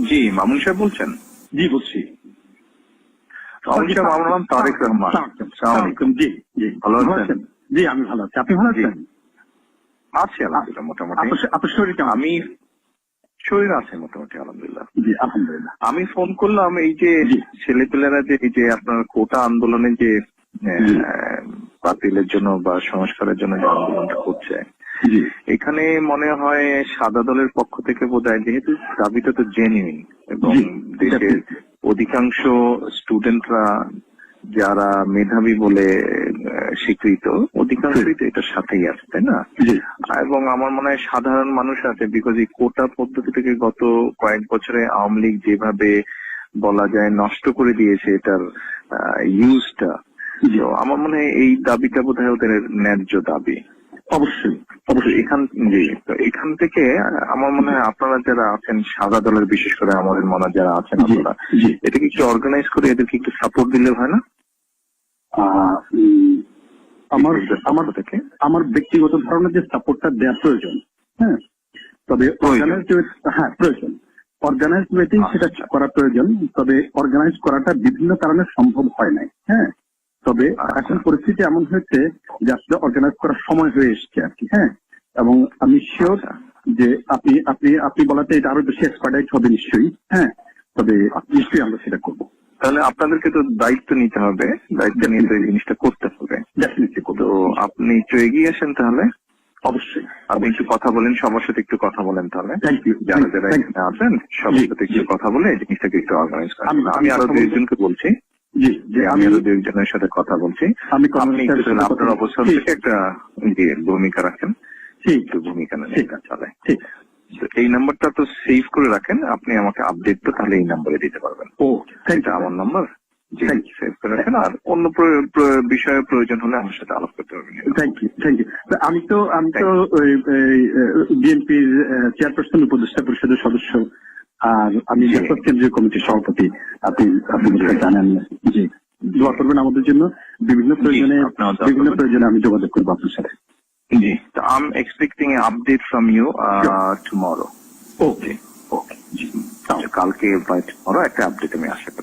জি, মামুন সাহেব বলছেন? জি বলছি। মামুন সাহেব, আমার নাম তারেক রহমান। আসসালামু আলাইকুম। জি জি, ভালো আছেন? জি আমি ভালো আছি, আপনি ভালো আছেন? আছি আলহামদুলিল্লাহ মোটামুটি। আপনার শরীর কেমন? আমি শরীর আছে মোটামুটি আলহামদুলিল্লাহ। জি আলহামদুলিল্লাহ। আমি ফোন করলাম এই যে ছেলেপেলেরা যে এই যে আপনার কোটা আন্দোলনে যে বাতিলের জন্য বা সংস্কারের জন্য যে আন্দোলনটা করছে, এখানে মনে হয় সাদা দলের পক্ষ থেকে বোধহয়, যেহেতু দাবিটা তো জেনুইন এবং দেশের অধিকাংশ স্টুডেন্টরা যারা মেধাবী বলে স্বীকৃত, অধিকাংশই তো এটার সাথেই আছে, তাই না? এবং আমার মনে হয় সাধারণ মানুষ আছে, বিকজ এই কোটা পদ্ধতি থেকে গত কয়েক বছরে আওয়ামী লীগ যেভাবে বলা যায় নষ্ট করে দিয়েছে এটার ইউজটা, আমার মনে হয় এই দাবিটা বোধহয় ওদের ন্যায্য দাবি। অবশ্যই অবশ্যই এখান থেকে আমার মনে হয় আপনারা যারা আছেন সাদা দলের, বিশেষ করে আমাদের মনে যারা আছেন আপনারা, এটাকে একটু অর্গানাইজ করে এদেরকে একটু সাপোর্ট দিলে হয় না? আমার ব্যক্তিগত ধারণা যে সাপোর্টটা দেওয়া প্রয়োজন, হ্যাঁ, তবে প্রয়োজন অর্গানাইজ ওয়েতেই সেটা করা প্রয়োজন। তবে অর্গানাইজ করাটা বিভিন্ন কারণে সম্ভব হয় নাই, হ্যাঁ। তবে এখন পরিস্থিতি এমন হয়েছে যে আসলে অর্গানাইজ করার সময় হয়ে এসছে আর কি, হ্যাঁ। এবং আমি শিওর যে আপনি আপনি আপনি বলাতে এটা আরো বেশি এক্সপার্টাইজ হবে নিশ্চয়ই, হ্যাঁ। তবে নিশ্চয়ই আমরা সেটা করবো। তাহলে আপনাদেরকে তো দায়িত্ব নিতে হবে, দায়িত্ব নিয়ে তো এই জিনিসটা করতে হবে। তো আপনি একটু এগিয়ে আসেন তাহলে। অবশ্যই আপনি একটু কথা বলেন, সবার সাথে একটু কথা বলেন তাহলে, যারা যারা এখানে আছেন সবার সাথে একটু কথা বলে এই জিনিসটাকে একটু অর্গানাইজ করেন। আমি আরো দুইজনকে বলছি, আমি আরো দুইজনের সাথে কথা বলছি। আপনি একটু আপনার অবস্থান থেকে একটা ভূমিকা রাখেন, একটু ভূমিকা নেন, চলে। এই নাম্বারটা তো সেভ করে রাখেন, আপনি আমাকে আপডেট তো তাহলে এই নাম্বারে দিতে পারবেন। এটা আমার নাম্বার, সেভ করে রাখেন। আর অন্য বিষয়ে প্রয়োজন হলে আমার সাথে আলাপ করতে পারবেন। Thank you. আমি তো বিএনপির চেয়ারপারসন, উপদেষ্টা পরিষদের সদস্য, আর আমি কেন্দ্রীয় কমিটির সভাপতি। আপনি জানেন। জি, দোয়া করবেন আমাদের জন্য। বিভিন্ন প্রয়োজনে আমি যোগাযোগ করবো আপনার সাথে। জি, so I'm expecting an update from you tomorrow. ওকে, কালকে বা tomorrow একটা আপডেট আমি আশা করি।